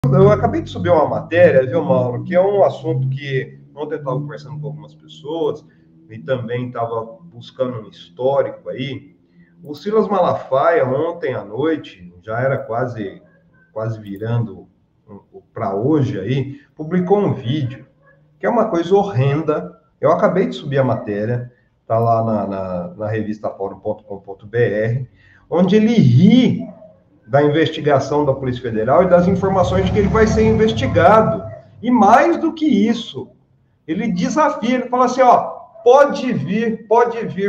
Eu acabei de subir uma matéria, viu, Mauro, que é um assunto que ontem eu estava conversando com algumas pessoas e também estava buscando um histórico aí. O Silas Malafaia, ontem à noite, já era quase virando para hoje aí, publicou um vídeo que é uma coisa horrenda. Eu acabei de subir a matéria, está lá na revista fórum.com.br, onde ele ri da investigação da Polícia Federal e das informações de que ele vai ser investigado. E mais do que isso, ele desafia, ele fala assim, ó, pode vir,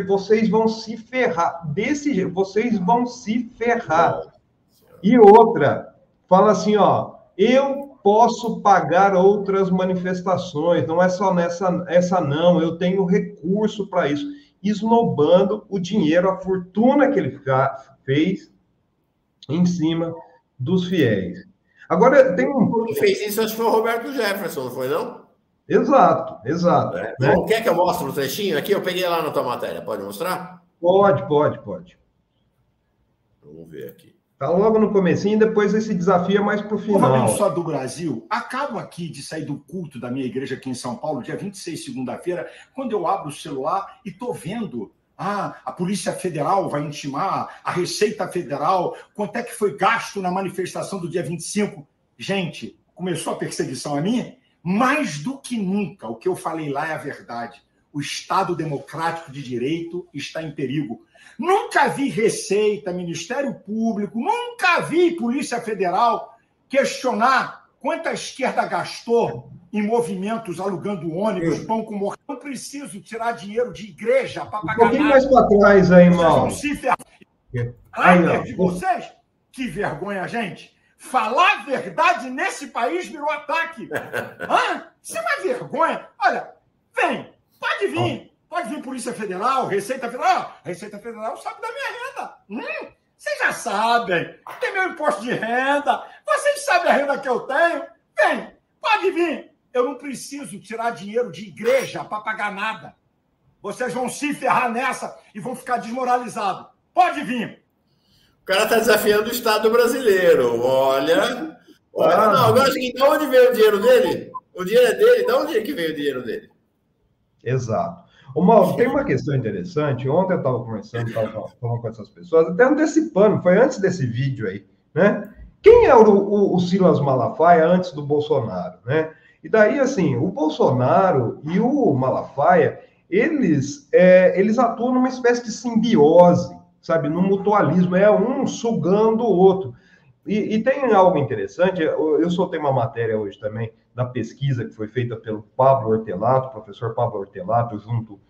vocês vão se ferrar. Desse jeito, vocês vão se ferrar. E outra, fala assim, ó, eu posso pagar outras manifestações, não é só essa não, eu tenho recurso para isso. Esnobando o dinheiro, a fortuna que ele fez em cima dos fiéis. Agora, tem um... Quem fez isso, acho que foi o Roberto Jefferson, não foi, não? Exato. Né? Bom, quer que eu mostre um trechinho aqui? Eu peguei lá na tua matéria, pode mostrar? Pode. Vamos ver aqui. Tá logo no comecinho, depois esse desafio é mais pro final. Só do Brasil, acabo aqui de sair do culto da minha igreja aqui em São Paulo, dia 26, segunda-feira, quando eu abro o celular e tô vendo a Polícia Federal vai intimar, a Receita Federal, quanto é que foi gasto na manifestação do dia 25? Gente, começou a perseguição a mim? Mais do que nunca, o que eu falei lá é a verdade. O Estado Democrático de Direito está em perigo. Nunca vi Receita, Ministério Público, nunca vi Polícia Federal questionar quanto a esquerda gastou em movimentos alugando ônibus, pão com morte. Não preciso tirar dinheiro de igreja para pagar nada. Um pouquinho mais para trás aí, irmão. De vocês? Que vergonha, gente. Falar a verdade nesse país virou ataque. Isso é uma vergonha. Olha, pode vir. Pode vir Polícia Federal, Receita Federal. Receita Federal sabe da minha renda. Vocês já sabem. Tem meu imposto de renda. Vocês sabem a renda que eu tenho. Pode vir. Eu não preciso tirar dinheiro de igreja para pagar nada. Vocês vão se ferrar nessa e vão ficar desmoralizados. Pode vir. O cara está desafiando o Estado brasileiro. Olha. Não, agora é o seguinte, de onde veio o dinheiro dele? O dinheiro é dele? De onde é que veio o dinheiro dele? Exato. Mauro, tem uma questão interessante. Ontem eu estava conversando, falando com essas pessoas, até antecipando, foi antes desse vídeo aí, né? Quem é o Silas Malafaia antes do Bolsonaro, né? E daí, assim, o Bolsonaro e o Malafaia, eles atuam numa espécie de simbiose, sabe? No mutualismo, é um sugando o outro. E tem algo interessante, eu soltei uma matéria hoje também, da pesquisa que foi feita pelo Pablo Hortelato, professor Pablo Hortelato, junto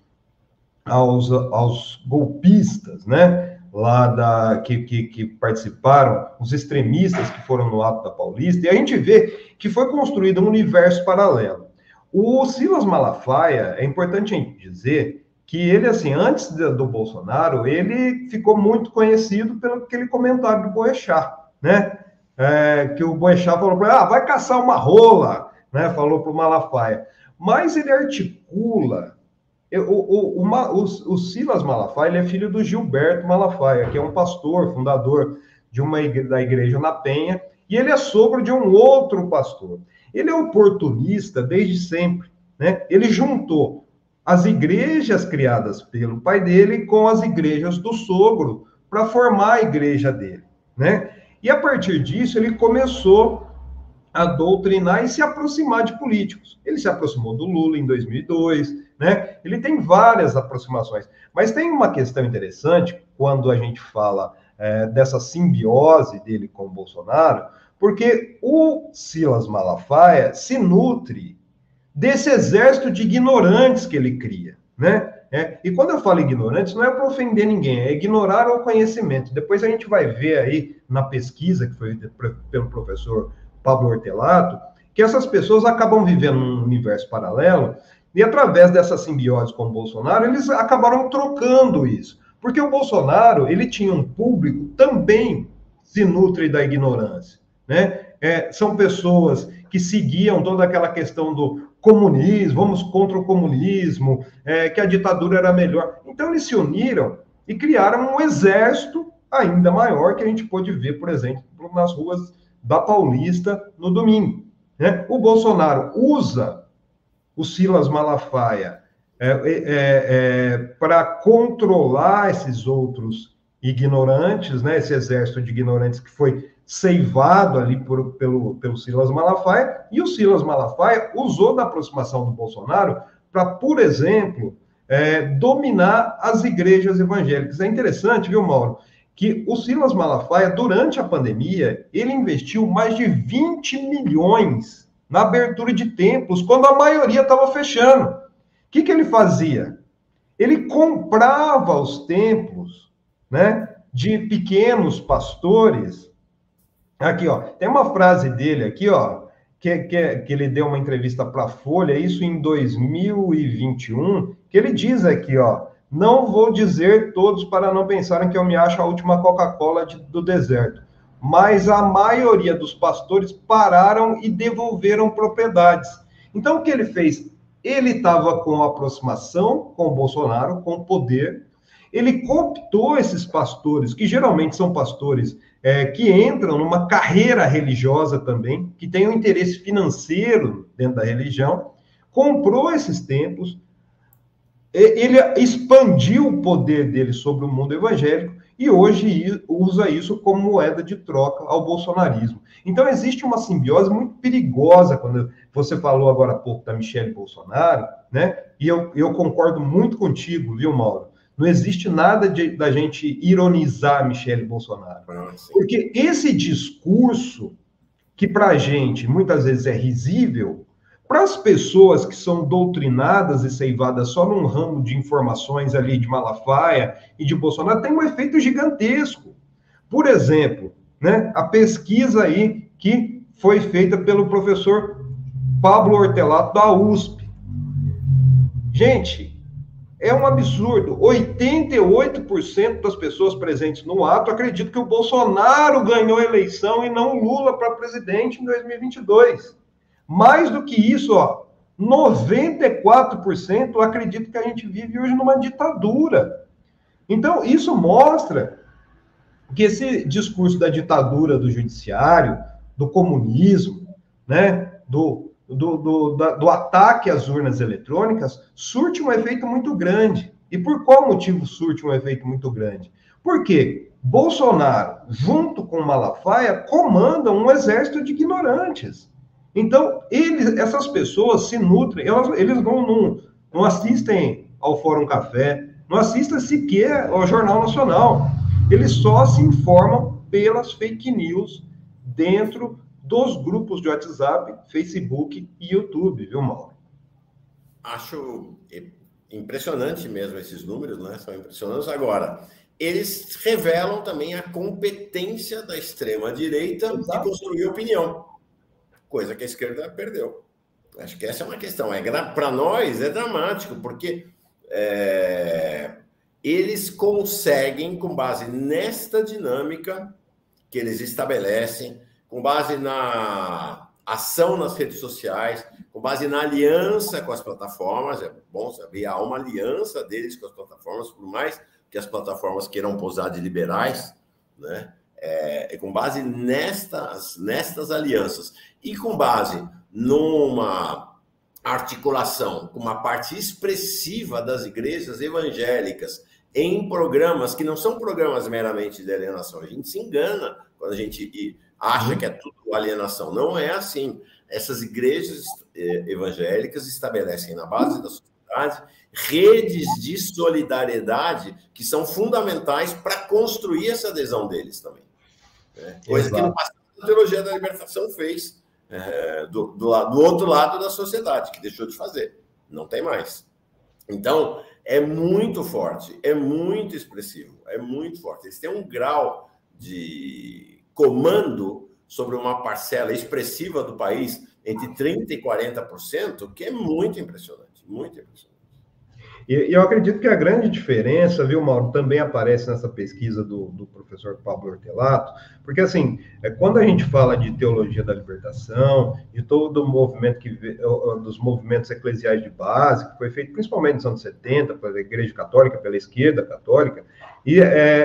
aos golpistas, né? Lá que participaram, os extremistas que foram no ato da Paulista, e a gente vê que foi construído um universo paralelo. O Silas Malafaia, é importante a gente dizer que ele, assim, antes do Bolsonaro, ele ficou muito conhecido pelo aquele comentário do Boechat, né? Que o Boechat falou para ele, vai caçar uma rola, né? Falou para o Malafaia. Mas ele articula... O Silas Malafaia, ele é filho do Gilberto Malafaia, que é um pastor, fundador da igreja na Penha, e ele é sogro de um outro pastor. Ele é oportunista desde sempre, né? Ele juntou as igrejas criadas pelo pai dele com as igrejas do sogro para formar a igreja dele, né? E a partir disso ele começou a doutrinar e se aproximar de políticos. Ele se aproximou do Lula em 2002, né? Ele tem várias aproximações. Mas tem uma questão interessante quando a gente fala dessa simbiose dele com o Bolsonaro, porque o Silas Malafaia se nutre desse exército de ignorantes que ele cria, né? E quando eu falo ignorantes, não é para ofender ninguém, é ignorar o conhecimento. Depois a gente vai ver aí na pesquisa que foi pelo professor Pablo Hortelato, que essas pessoas acabam vivendo num universo paralelo e através dessa simbiose com o Bolsonaro, eles acabaram trocando isso. Porque o Bolsonaro, ele tinha um público também se nutre da ignorância, né? São pessoas que seguiam toda aquela questão do comunismo, vamos contra o comunismo, que a ditadura era melhor. Então eles se uniram e criaram um exército ainda maior que a gente pôde ver, por exemplo, nas ruas da Paulista no domingo, né? O Bolsonaro usa o Silas Malafaia para controlar esses outros ignorantes, né? Esse exército de ignorantes que foi ceivado ali pelo Silas Malafaia, e o Silas Malafaia usou da aproximação do Bolsonaro para, por exemplo, dominar as igrejas evangélicas. É interessante, viu, Mauro, que o Silas Malafaia, durante a pandemia, ele investiu mais de 20 milhões na abertura de templos, quando a maioria estava fechando. O que ele fazia? Ele comprava os templos, né, de pequenos pastores. Aqui, ó, tem uma frase dele aqui, ó, que ele deu uma entrevista para a Folha, isso em 2021, que ele diz aqui, ó: não vou dizer todos para não pensarem que eu me acho a última Coca-Cola do deserto, mas a maioria dos pastores pararam e devolveram propriedades. Então, o que ele fez? Ele estava com aproximação com o Bolsonaro, com o poder, ele cooptou esses pastores, que geralmente são pastores que entram numa carreira religiosa também, que tem um interesse financeiro dentro da religião, comprou esses templos, ele expandiu o poder dele sobre o mundo evangélico e hoje usa isso como moeda de troca ao bolsonarismo. Então, existe uma simbiose muito perigosa, quando você falou agora há pouco da Michelle Bolsonaro, né? E eu concordo muito contigo, viu, Mauro? Não existe nada da gente ironizar a Michelle Bolsonaro. Porque esse discurso, que para a gente muitas vezes é risível, para as pessoas que são doutrinadas e ceivadas só num ramo de informações ali de Malafaia e de Bolsonaro, tem um efeito gigantesco. Por exemplo, né, a pesquisa aí que foi feita pelo professor Pablo Hortelato da USP. Gente, é um absurdo. 88% das pessoas presentes no ato acreditam que o Bolsonaro ganhou a eleição e não Lula para presidente em 2022. Mais do que isso, ó, 94% acreditam que a gente vive hoje numa ditadura. Então, isso mostra que esse discurso da ditadura do judiciário, do comunismo, né, do ataque às urnas eletrônicas, surte um efeito muito grande. E por qual motivo surte um efeito muito grande? Porque Bolsonaro, junto com Malafaia, comandam um exército de ignorantes. Então, essas pessoas se nutrem, eles não assistem ao Fórum Café, não assistem sequer ao Jornal Nacional. Eles só se informam pelas fake news dentro dos grupos de WhatsApp, Facebook e YouTube, viu, Mauro? Acho impressionante mesmo esses números, né? São impressionantes. Agora, eles revelam também a competência da extrema-direita de construir opinião. Coisa que a esquerda perdeu. Acho que essa é uma questão. Para nós é dramático, porque eles conseguem, com base nesta dinâmica que eles estabelecem, com base na ação nas redes sociais, com base na aliança com as plataformas, é bom saber, há uma aliança deles com as plataformas, por mais que as plataformas queiram posar de liberais, né? Com base nestas alianças e com base numa articulação com uma parte expressiva das igrejas evangélicas em programas que não são programas meramente de alienação. A gente se engana quando a gente acha que é tudo alienação. Não é assim. Essas igrejas evangélicas estabelecem na base da sociedade redes de solidariedade que são fundamentais para construir essa adesão deles também. Coisa que no passado a teologia da libertação fez do outro lado da sociedade, que deixou de fazer. Não tem mais. Então, é muito forte, é muito expressivo, é muito forte. Eles têm um grau de comando sobre uma parcela expressiva do país, entre 30% e 40%, que é muito impressionante, muito impressionante. E eu acredito que a grande diferença, viu, Mauro, também aparece nessa pesquisa do professor Pablo Hortelato, porque, assim, quando a gente fala de teologia da libertação, de todo o movimento, dos movimentos eclesiais de base, que foi feito principalmente nos anos 70, pela Igreja Católica, pela esquerda católica, e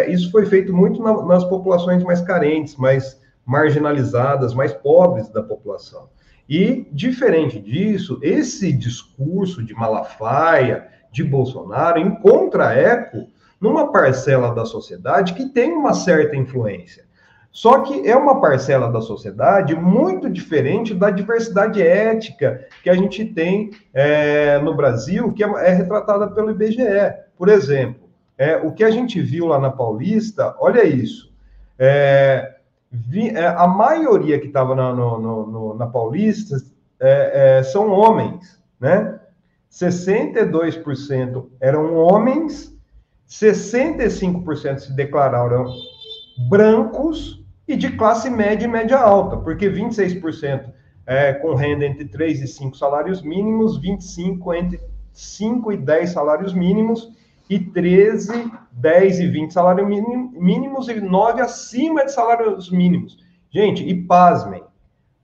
isso foi feito muito nas populações mais carentes, mais marginalizadas, mais pobres da população. E, diferente disso, esse discurso de Malafaia, de Bolsonaro, encontra eco numa parcela da sociedade que tem uma certa influência. Só que é uma parcela da sociedade muito diferente da diversidade étnica que a gente tem no Brasil, que é retratada pelo IBGE. Por exemplo, o que a gente viu lá na Paulista, olha isso, a maioria que estava na Paulista são homens, né? 62% eram homens, 65% se declararam brancos e de classe média e média alta, porque 26% com renda entre 3 e 5 salários mínimos, 25% entre 5 e 10 salários mínimos, e 13, 10 e 20 salários mínimos, e 9 acima de salários mínimos. Gente, e pasmem,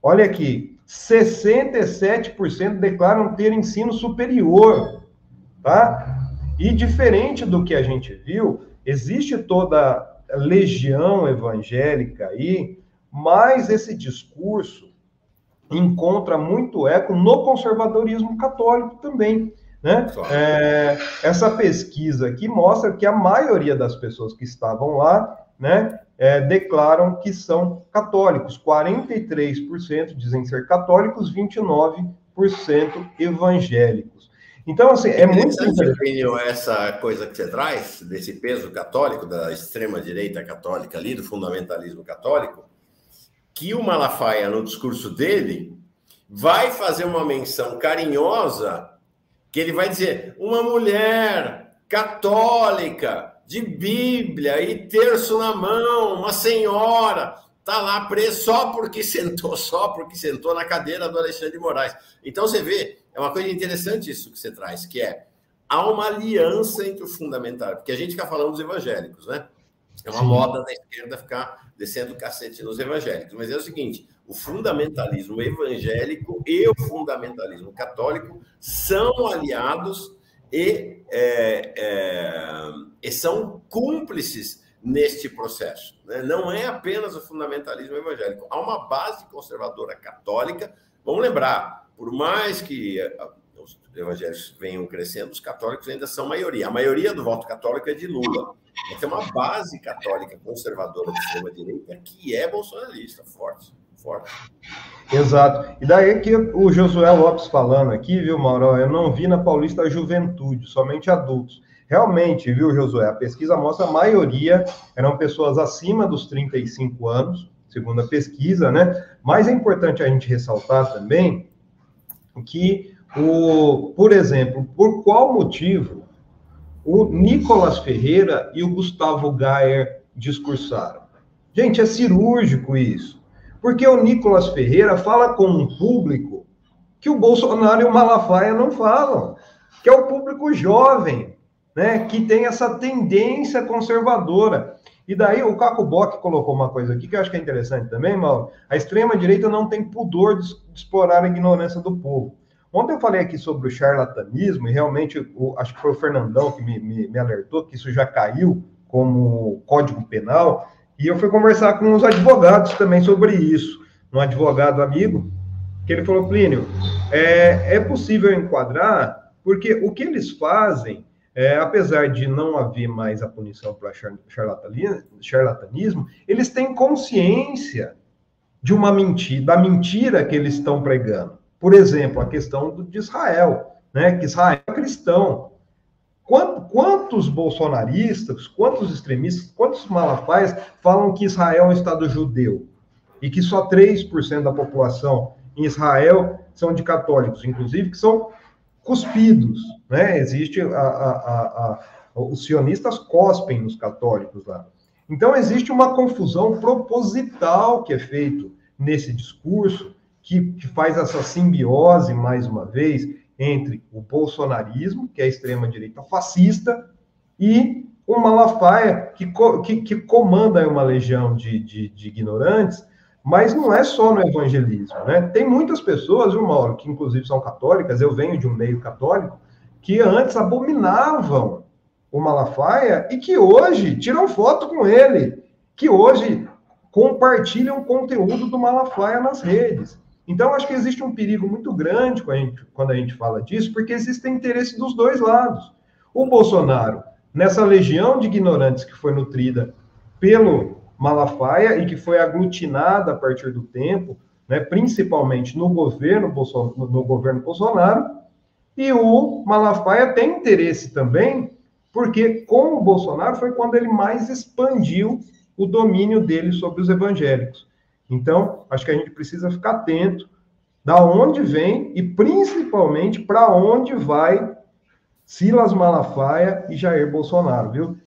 olha aqui, 67% declaram ter ensino superior, tá? E diferente do que a gente viu, existe toda legião evangélica aí, mas esse discurso encontra muito eco no conservadorismo católico também, né? Essa pesquisa aqui mostra que a maioria das pessoas que estavam lá, né, declaram que são católicos. 43% dizem ser católicos, 29% evangélicos. Então, assim, é muito interessante essa coisa que você traz, desse peso católico, da extrema-direita católica ali, do fundamentalismo católico, que o Malafaia, no discurso dele, vai fazer uma menção carinhosa, que ele vai dizer, uma mulher católica, de Bíblia e terço na mão, uma senhora, está lá presa só porque sentou na cadeira do Alexandre de Moraes. Então, você vê, é uma coisa interessante isso que você traz, que há uma aliança entre o fundamental, porque a gente fica falando dos evangélicos, né? É uma moda da esquerda ficar descendo o cacete nos evangélicos, mas é o seguinte, o fundamentalismo evangélico e o fundamentalismo católico são aliados e são cúmplices neste processo, né? Não é apenas o fundamentalismo evangélico, há uma base conservadora católica. Vamos lembrar, por mais que os evangélicos venham crescendo, os católicos ainda são maioria. A maioria do voto católico é de Lula. Mas tem uma base católica conservadora de extrema-direita que é bolsonarista, forte. Exato. E daí que o Josué Lopes falando aqui, viu, Mauro? Eu não vi na Paulista a juventude, somente adultos. Realmente, viu, Josué? A pesquisa mostra a maioria eram pessoas acima dos 35 anos, segundo a pesquisa, né? Mas é importante a gente ressaltar também que, por exemplo, por qual motivo o Nicolas Ferreira e o Gustavo Gayer discursaram? Gente, é cirúrgico isso. Porque o Nicolas Ferreira fala com um público que o Bolsonaro e o Malafaia não falam, que é o público jovem, né, que tem essa tendência conservadora. E daí o Caco Bock colocou uma coisa aqui que eu acho que é interessante também, Mauro. A extrema-direita não tem pudor de explorar a ignorância do povo. Ontem eu falei aqui sobre o charlatanismo, e realmente, acho que foi o Fernandão que me alertou que isso já caiu como código penal, e eu fui conversar com os advogados também sobre isso. Um advogado amigo, que ele falou, Plínio, é possível enquadrar, porque o que eles fazem, apesar de não haver mais a punição para charlatanismo, eles têm consciência de uma mentira, da mentira que eles estão pregando. Por exemplo, a questão de Israel, né? Que Israel é cristão. Quantos bolsonaristas, quantos extremistas, quantos malafaias falam que Israel é um Estado judeu e que só 3% da população em Israel são de católicos, inclusive que são cuspidos, né? Existe os sionistas cospem nos católicos lá. Então existe uma confusão proposital que é feito nesse discurso que faz essa simbiose mais uma vez entre o bolsonarismo, que é a extrema-direita fascista, e o Malafaia, que comanda uma legião de ignorantes, mas não é só no evangelismo, né? Tem muitas pessoas, viu, Mauro, que inclusive são católicas, eu venho de um meio católico, que antes abominavam o Malafaia e que hoje tiram foto com ele, que hoje compartilham o conteúdo do Malafaia nas redes. Então, acho que existe um perigo muito grande quando a gente fala disso, porque existe interesse dos dois lados. O Bolsonaro, nessa legião de ignorantes que foi nutrida pelo Malafaia e que foi aglutinada a partir do tempo, né, principalmente no governo Bolsonaro, e o Malafaia tem interesse também, porque com o Bolsonaro foi quando ele mais expandiu o domínio dele sobre os evangélicos. Então, acho que a gente precisa ficar atento da onde vem e principalmente para onde vai Silas Malafaia e Jair Bolsonaro, viu?